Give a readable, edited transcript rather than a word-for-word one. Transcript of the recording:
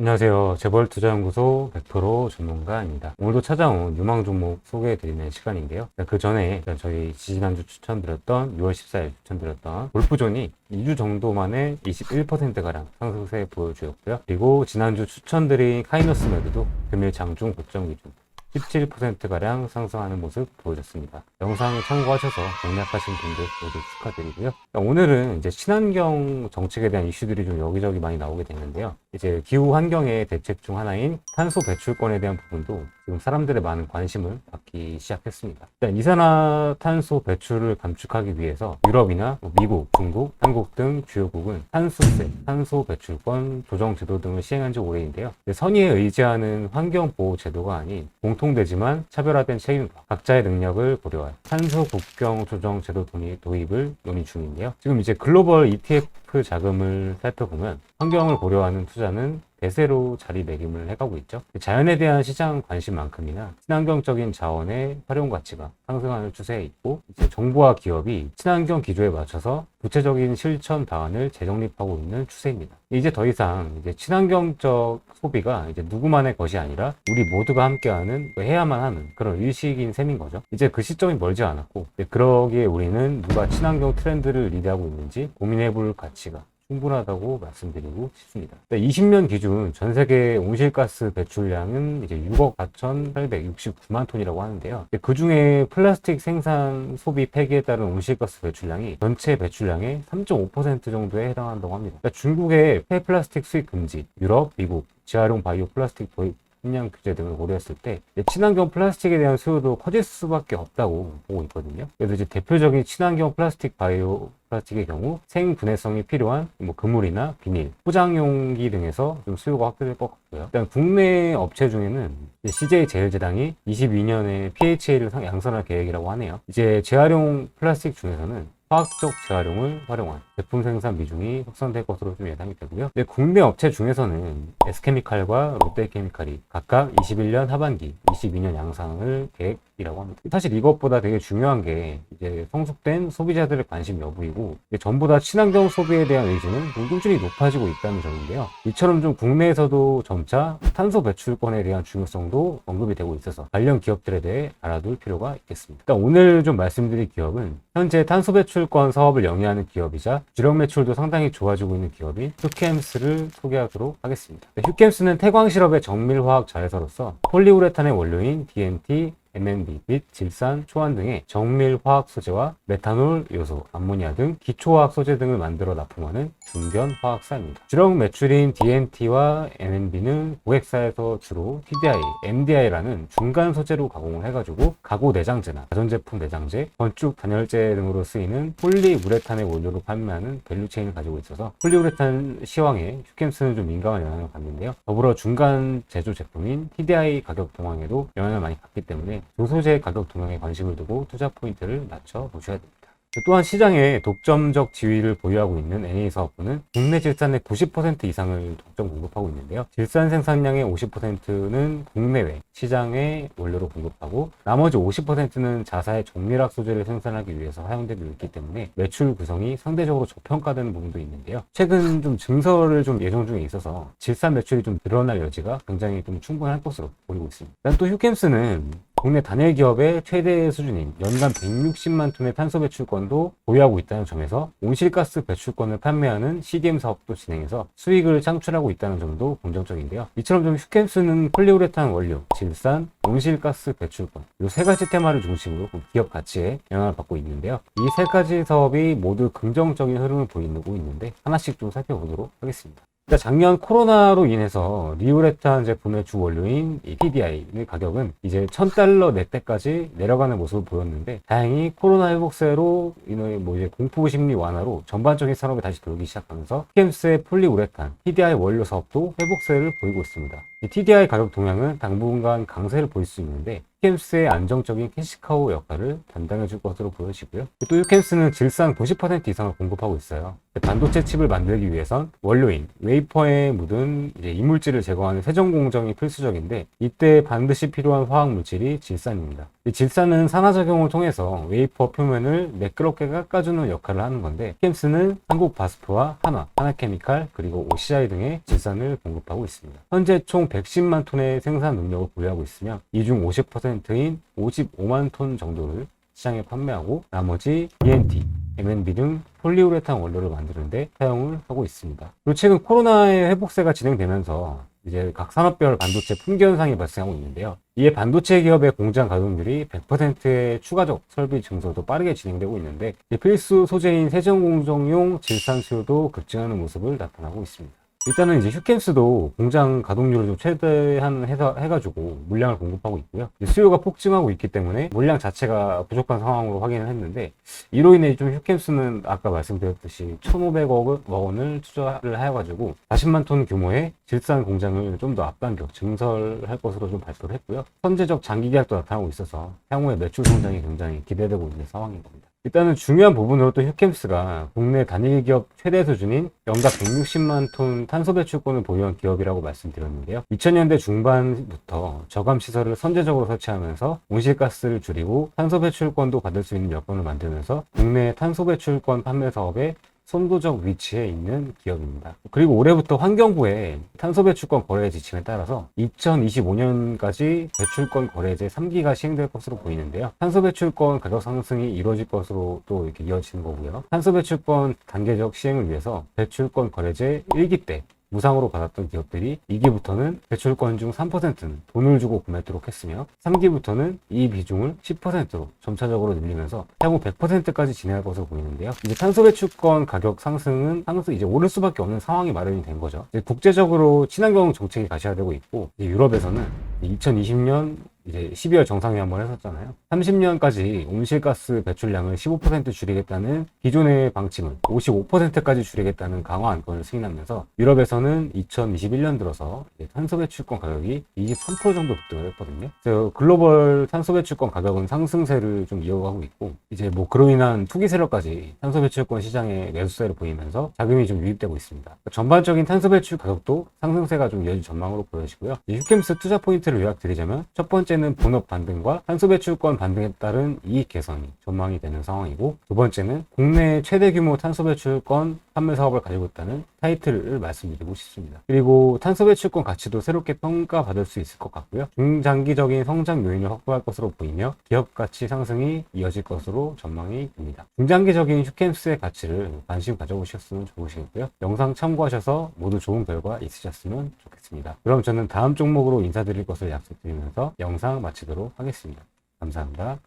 안녕하세요. 재벌투자연구소 100% 전문가입니다. 오늘도 찾아온 유망 종목 소개해드리는 시간인데요. 그 전에 저희 지지난주 추천드렸던 6월 14일 추천드렸던 골프존이 2주 정도 만에 21%가량 상승세 보여주었고요. 그리고 지난주 추천드린 카이너스메드도 금일 장중 고점 기준 17%가량 상승하는 모습 보여줬습니다. 영상을 참고하셔서 공략하신 분들 모두 축하드리고요. 오늘은 이제 친환경 정책에 대한 이슈들이 좀 여기저기 많이 나오게 되는데요. 이제 기후 환경의 대책 중 하나인 탄소 배출권에 대한 부분도 지금 사람들의 많은 관심을 받기 시작했습니다. 일단 이산화탄소 배출을 감축하기 위해서 유럽이나 미국, 중국, 한국 등 주요국은 탄소세, 탄소 배출권 조정 제도 등을 시행한 지 오래인데요. 선의에 의지하는 환경보호 제도가 아닌 공통되지만 차별화된 책임과 각자의 능력을 고려한 탄소 국경 조정 제도 도입을 논의 중인데요. 지금 이제 글로벌 ETF 자금을 살펴보면 환경을 고려하는 투자는 대세로 자리매김을 해가고 있죠. 자연에 대한 시장 관심만큼이나 친환경적인 자원의 활용 가치가 상승하는 추세에 있고, 이제 정부와 기업이 친환경 기조에 맞춰서 구체적인 실천 방안을 재정립하고 있는 추세입니다. 이제 더 이상 이제 친환경적 소비가 이제 누구만의 것이 아니라 우리 모두가 함께하는, 해야만 하는 그런 의식인 셈인 거죠. 이제 그 시점이 멀지 않았고, 그러기에 우리는 누가 친환경 트렌드를 리드하고 있는지 고민해볼 가치가 충분하다고 말씀드리고 싶습니다. 20년 기준 전 세계 온실가스 배출량은 이제 6억 4,869만 톤이라고 하는데요. 그 중에 플라스틱 생산 소비 폐기에 따른 온실가스 배출량이 전체 배출량의 3.5% 정도에 해당한다고 합니다. 그러니까 중국의 폐플라스틱 수입 금지, 유럽, 미국 재활용 바이오 플라스틱 도입 함량 규제 등을 고려했을 때 친환경 플라스틱에 대한 수요도 커질 수밖에 없다고 보고 있거든요. 그래서 이제 대표적인 친환경 플라스틱 바이오 플라스틱의 경우 생분해성이 필요한 그물이나 비닐, 포장용기 등에서 좀 수요가 확대될 것 같고요. 일단 국내 업체 중에는 CJ 제일제당이 22년에 PHA를 양산할 계획이라고 하네요. 이제 재활용 플라스틱 중에서는 화학적 재활용을 활용한 제품 생산 비중이 확산될 것으로 좀 예상이 되고요. 국내 업체 중에서는 S케미칼과 롯데케미칼이 각각 21년 하반기, 22년 양상을 계획이라고 합니다. 사실 이것보다 되게 중요한 게 이제 성숙된 소비자들의 관심 여부이고, 전보다 친환경 소비에 대한 의지는 꾸준히 높아지고 있다는 점인데요. 이처럼 좀 국내에서도 점차 탄소 배출권에 대한 중요성도 언급이 되고 있어서 관련 기업들에 대해 알아둘 필요가 있겠습니다. 일단 오늘 좀 말씀드릴 기업은 현재 탄소 배출권 사업을 영위하는 기업이자 주력 매출도 상당히 좋아지고 있는 기업인 휴캠스를 소개하도록 하겠습니다. 휴캠스는 태광실업의 정밀화학 자회사로서 폴리우레탄의 원료인 DMT, MNB 및 질산, 초안 등의 정밀 화학 소재와 메탄올 요소, 암모니아 등 기초화학 소재 등을 만들어 납품하는 중견 화학사입니다. 주력 매출인 DMT와 MNB는 고객사에서 주로 TDI, MDI라는 중간 소재로 가공을 해가지고 가구 내장재나 가전제품 내장재, 건축 단열재 등으로 쓰이는 폴리우레탄의 원료로 판매하는 밸류체인을 가지고 있어서 폴리우레탄 시황에 휴캠스는 좀 민감한 영향을 받는데요. 더불어 중간 제조 제품인 TDI 가격 동향에도 영향을 많이 받기 때문에 조소재 가격 동향에 관심을 두고 투자 포인트를 맞춰 보셔야 됩니다. 또한 시장에 독점적 지위를 보유하고 있는 NA사업부는 국내 질산의 90% 이상을 독점 공급하고 있는데요. 질산 생산량의 50%는 국내외 시장에 원료로 공급하고, 나머지 50%는 자사의 정밀학 소재를 생산하기 위해서 사용되고 있기 때문에 매출 구성이 상대적으로 저평가되는 부분도 있는데요. 최근 좀 증설을 좀 예정 중에 있어서 질산 매출이 좀 늘어날 여지가 굉장히 좀 충분할 것으로 보이고 있습니다. 일단 또 휴캠스는 국내 단일 기업의 최대 수준인 연간 160만 톤의 탄소 배출권도 보유하고 있다는 점에서 온실가스 배출권을 판매하는 CDM 사업도 진행해서 수익을 창출하고 있다는 점도 긍정적인데요. 이처럼 좀 휴캠스는 폴리우레탄 원료, 질산, 온실가스 배출권 이 세 가지 테마를 중심으로 기업 가치에 영향을 받고 있는데요. 이 세 가지 사업이 모두 긍정적인 흐름을 보이고 있는데 하나씩 좀 살펴보도록 하겠습니다. 작년 코로나로 인해서 리우레탄 제품의 주 원료인 TDI의 가격은 이제 $1,000 내때까지 내려가는 모습을 보였는데, 다행히 코로나 회복세로 이제 공포 심리 완화로 전반적인 산업이 다시 돌기 시작하면서 휴캠스의 폴리우레탄, TDI 원료 사업도 회복세를 보이고 있습니다. 이 TDI 가격 동향은 당분간 강세를 보일 수 있는데 휴캠스의 안정적인 캐시카우 역할을 담당해 줄 것으로 보여지고요. 또 휴캠스는 질산 90% 이상을 공급하고 있어요. 반도체 칩을 만들기 위해선 원료인 웨이퍼에 묻은 이제 이물질을 제거하는 세정 공정이 필수적인데, 이때 반드시 필요한 화학 물질이 질산입니다. 이 질산은 산화작용을 통해서 웨이퍼 표면을 매끄럽게 깎아주는 역할을 하는 건데, 휴캠스는 한국바스프와 한화, 하나케미칼, 그리고 OCI 등의 질산을 공급하고 있습니다. 현재 총 110만 톤의 생산 능력을 보유하고 있으며 이 중 50%인 55만 톤 정도를 시장에 판매하고 나머지 ENT, M&B 등 폴리우레탄 원료를 만드는데 사용을 하고 있습니다. 그리고 최근 코로나의 회복세가 진행되면서 이제 각 산업별 반도체 품귀 현상이 발생하고 있는데요. 이에 반도체 기업의 공장 가동률이 100%의 추가적 설비 증설도 빠르게 진행되고 있는데, 필수 소재인 세정공정용 질산 수요도 급증하는 모습을 나타나고 있습니다. 일단은 이제 휴캠스도 공장 가동률을 좀 최대한 해가지고 물량을 공급하고 있고요. 수요가 폭증하고 있기 때문에 물량 자체가 부족한 상황으로 확인을 했는데, 이로 인해 좀 휴캠스는 아까 말씀드렸듯이 1,500억 원을 투자를 해가지고 40만 톤 규모의 질산 공장을 좀 더 앞당겨 증설할 것으로 좀 발표를 했고요. 선제적 장기 계약도 나타나고 있어서 향후의 매출 성장이 굉장히 기대되고 있는 상황인 겁니다. 일단은 중요한 부분으로 또 휴캠스가 국내 단일 기업 최대 수준인 연간 160만 톤 탄소 배출권을 보유한 기업이라고 말씀드렸는데요. 2000년대 중반부터 저감 시설을 선제적으로 설치하면서 온실가스를 줄이고 탄소 배출권도 받을 수 있는 여건을 만들면서 국내 탄소 배출권 판매 사업에 선도적 위치에 있는 기업입니다. 그리고 올해부터 환경부의 탄소 배출권 거래 지침에 따라서 2025년까지 배출권 거래제 3기가 시행될 것으로 보이는데요. 탄소 배출권 가격 상승이 이루어질 것으로 또 이렇게 이어지는 거고요. 탄소 배출권 단계적 시행을 위해서 배출권 거래제 1기 때 무상으로 받았던 기업들이 2기부터는 배출권 중 3%는 돈을 주고 구매하도록 했으며, 3기부터는 이 비중을 10%로 점차적으로 늘리면서 향후 100%까지 진행할 것으로 보이는데요. 이제 탄소 배출권 가격 상승은 항상 이제 오를 수밖에 없는 상황이 마련이 된 거죠. 이제 국제적으로 친환경 정책이 가시화되고 있고, 이유럽에서는 2020년 이제 12월 정상회 한번 했었잖아요. 30년까지 온실가스 배출량을 15% 줄이겠다는 기존의 방침을 55%까지 줄이겠다는 강화 안건을 승인하면서, 유럽에서는 2021년 들어서 탄소 배출권 가격이 23% 정도 급등을 했거든요. 그래서 글로벌 탄소 배출권 가격은 상승세를 좀 이어가고 있고, 이제 뭐 그로 인한 투기 세력까지 탄소 배출권 시장에 매수세를 보이면서 자금이 좀 유입되고 있습니다. 전반적인 탄소 배출 가격도 상승세가 좀 이어질 전망으로 보여지고요. 휴캠스 투자 포인트를 요약드리자면, 첫 번째는 본업 반등과 탄소 배출권 반등에 따른 이익 개선이 전망이 되는 상황이고, 두 번째는 국내 최대 규모 탄소 배출권 판매 사업을 가지고 있다는 타이틀을 말씀드리고 싶습니다. 그리고 탄소 배출권 가치도 새롭게 평가받을 수 있을 것 같고요. 중장기적인 성장 요인을 확보할 것으로 보이며 기업 가치 상승이 이어질 것으로 전망이 됩니다. 중장기적인 휴캠스의 가치를 관심 가져보셨으면 좋으시겠고요. 영상 참고하셔서 모두 좋은 결과 있으셨으면 좋겠습니다. 그럼 저는 다음 종목으로 인사드릴 것을 약속드리면서 영상 마치도록 하겠습니다. 감사합니다.